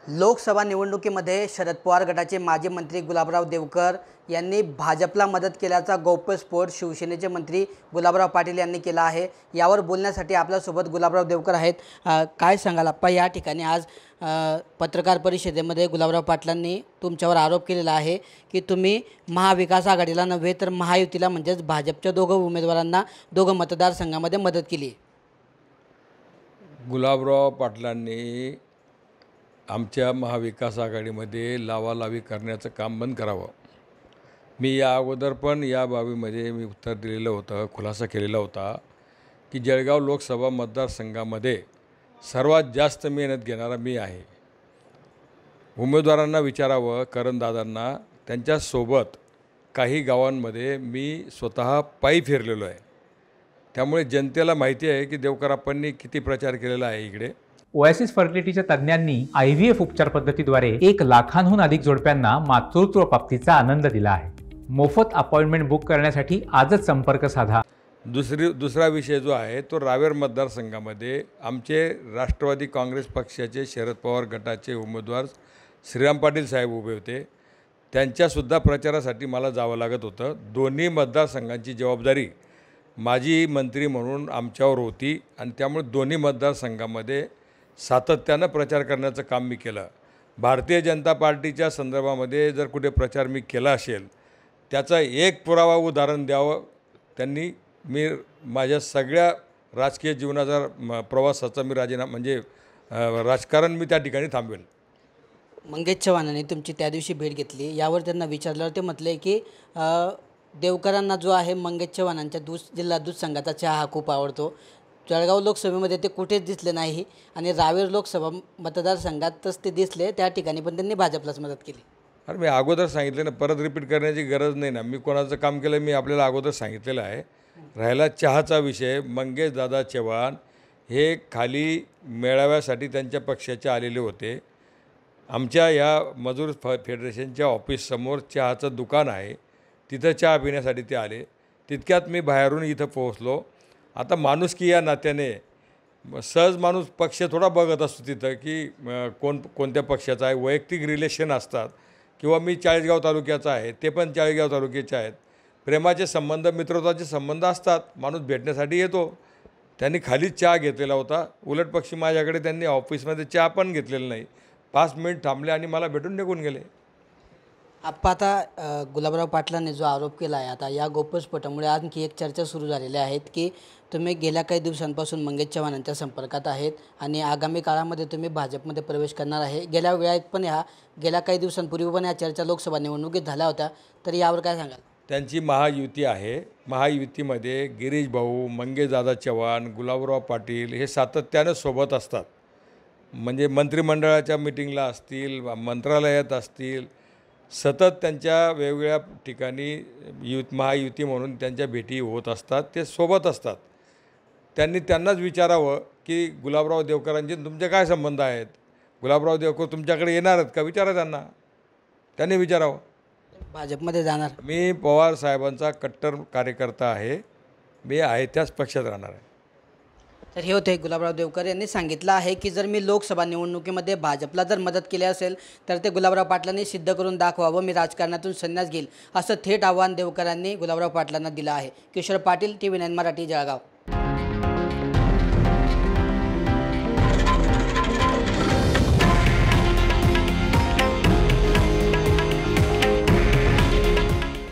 लोकसभा निवडणुकीमध्ये शरद पवार गटाचे माजी मंत्री गुलाबराव देवकर यांनी भाजपला मदत केल्याचा गौप्यस्फोट शिवसेनेचे मंत्री गुलाबराव पाटील यांनी केला आहे। यावर बोलण्यासाठी आपल्यासोबत गुलाबराव देवकर आहेत। काय सांगाल आप्पा, या ठिकाणी आज पत्रकार परिषदेमध्ये गुलाबराव पाटलांनी तुमच्यावर आरोप केलेला आहे की तुम्ही महाविकास आघाडीला नव्हे तर महायुतीला म्हणजेच भाजपच्या दोघं उमेदवारांना दोघं मतदारसंघामध्ये मदत केली। गुलाबराव पाटलांनी आमच्या महाविकास आघाडीमध्ये लावालावी करण्याचं काम बंद करावं। मी या अगोदर पण या बाबीमध्ये मी उत्तर दिलेलं होतं, खुलासा केलेला होता की जळगाव लोकसभा मतदारसंघामध्ये सर्वात जास्त मेहनत घेणारा मी आहे। उमेदवारांना विचारावं, करणदादांना, त्यांच्यासोबत काही गावांमध्ये मी स्वतः पायी फिरलेलो आहे। त्यामुळे जनतेला माहिती आहे की देवकराप्पांनी किती प्रचार केलेला आहे। इकडे ओएसिस फर्टिलिटीच्या तज्ज्ञांनी IVF उपचार पद्धतीद्वारे 1 लाखांहून अधिक जोडप्यांना मातृत्व प्राप्तीचा आनंद दिला आहे। मोफत अपॉइंटमेंट बुक करण्यासाठी आजच संपर्क साधा। दुसरा विषय जो आहे तो रावेर मतदारसंघामध्ये आमचे राष्ट्रवादी काँग्रेस पक्षाचे शरद पवार गटाचे उमेदवार श्रीराम पाटील साहेब उभे होते। त्यांच्यासुद्धा प्रचारासाठी मला जावं लागत होतं। दोन्ही मतदारसंघांची जबाबदारी माजी मंत्री म्हणून आमच्यावर होती आणि त्यामुळे दोन्ही मतदारसंघामध्ये सातत्यानं प्रचार करण्याचं काम मी केलं। भारतीय जनता पार्टीच्या संदर्भामध्ये जर कुठे प्रचार मी केला असेल त्याचा एक पुरावा उदाहरण द्यावं त्यांनी। मी माझ्या सगळ्या राजकीय जीवनाचा प्रवासाचा मी राजीनामा म्हणजे राजकारण मी त्या ठिकाणी थांबवेल। मंगेश चव्हाणांनी तुमची त्या दिवशी भेट घेतली, यावर त्यांना विचारल्यावर ते म्हटले की देवकरांना जो आहे मंगेश चव्हाणांच्या जिल्हा दूध संघाचा चहा हा खूप आवडतो। जळगाव लोकसभेमध्ये ते कुठेच दिसले नाही आणि रावेर लोकसभा मतदारसंघातच ते दिसले, त्या ठिकाणी पण त्यांनी भाजपलाच मदत केली। अरे मी अगोदर सांगितलं ना, परत रिपीट करण्याची गरज नाही ना। मी कोणाचं काम केलं मी आपल्याला अगोदर सांगितलेलं आहे। राहिला चहाचा विषय, मंगेश दादा चव्हाण हे खाली मेळाव्यासाठी त्यांच्या पक्षाचे आलेले होते। आमच्या या मजूर फेडरेशनच्या ऑफिससमोर चहाचं दुकान आहे, तिथं चहा पिण्यासाठी ते आले। तितक्यात मी बाहेरून इथं पोहोचलो। आता माणुसकी या नात्याने सहज माणूस पक्ष थोडा बघत असतो तिथं की कोणत्या पक्षाचा आहे, वैयक्तिक रिलेशन असतात। किंवा मी चाळीसगाव तालुक्याचा आहे, ते पण चाळीसगाव तालुक्याचे आहेत, प्रेमाचे संबंध मित्रत्वाचे संबंध असतात, माणूस भेटण्यासाठी येतो। त्यांनी खालीच चहा घेतलेला होता। उलट पक्षी माझ्याकडे त्यांनी ऑफिसमध्ये चहा पण घेतलेला नाही। 5 मिनिट थांबले आणि मला भेटून निघून गेले। आप्पा, आता गुलाबराव पाटलांनी जो आरोप केला आहे, आता या गौप्यस्फोटामुळे आणखी एक चर्चा सुरू झालेल्या आहेत की तुम्ही गेल्या काही दिवसांपासून मंगेश चव्हाणांच्या संपर्कात आहेत आणि आगामी काळामध्ये तुम्ही भाजपमध्ये प्रवेश करणार आहे। गेल्या वेळात पण गेल्या काही दिवसांपूर्वी पण या चर्चा लोकसभा निवडणुकीत झाल्या होत्या, तर यावर काय सांगाल? त्यांची महायुती आहे। महायुतीमध्ये गिरीश भाऊ, मंगेश दादा चव्हाण, गुलाबराव पाटील हे सातत्यानं सोबत असतात। म्हणजे मंत्रिमंडळाच्या मिटिंगला असतील, मंत्रालयात असतील, सतत त्यांच्या वेगवेगळ्या ठिकाणी महायुती म्हणून त्यांच्या भेटी होत असतात, ते सोबत असतात। त्यांनाच विचारावं की गुलाबराव देवकरांचे तुमचे काय संबंध आहेत, गुलाबराव देवकर तुमच्याकडे येणार आहेत का, विचारा त्यांनी विचारावं। भाजपमध्ये जाणार? मी पवार साहेबांचा कट्टर कार्यकर्ता आहे, मी आहे त्याच पक्षात राहणार आहे। तर हे होते गुलाबराव देवकर यांनी सांगितलं आहे की जर मी लोकसभा निवडणुकीमध्ये भाजपला जर मदत केली असेल तर ते गुलाबराव पाटलांनी सिद्ध करून दाखवावं, मी राजकारणातून संन्यास घेईल, असं थेट आव्हान देवकरांनी गुलाबराव पाटलांना दिलं आहे। किशोर पाटील, TV9 मराठी, जळगाव।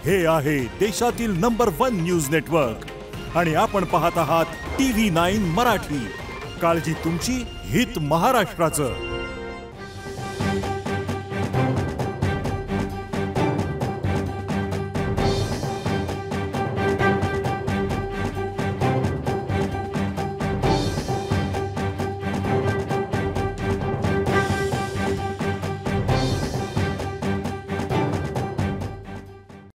हे आहे देशातील नंबर 1 न्यूज नेटवर्क आणि आपण पाहत आहात TV9 मराठी। काळजी तुमची, हित महाराष्ट्राचं।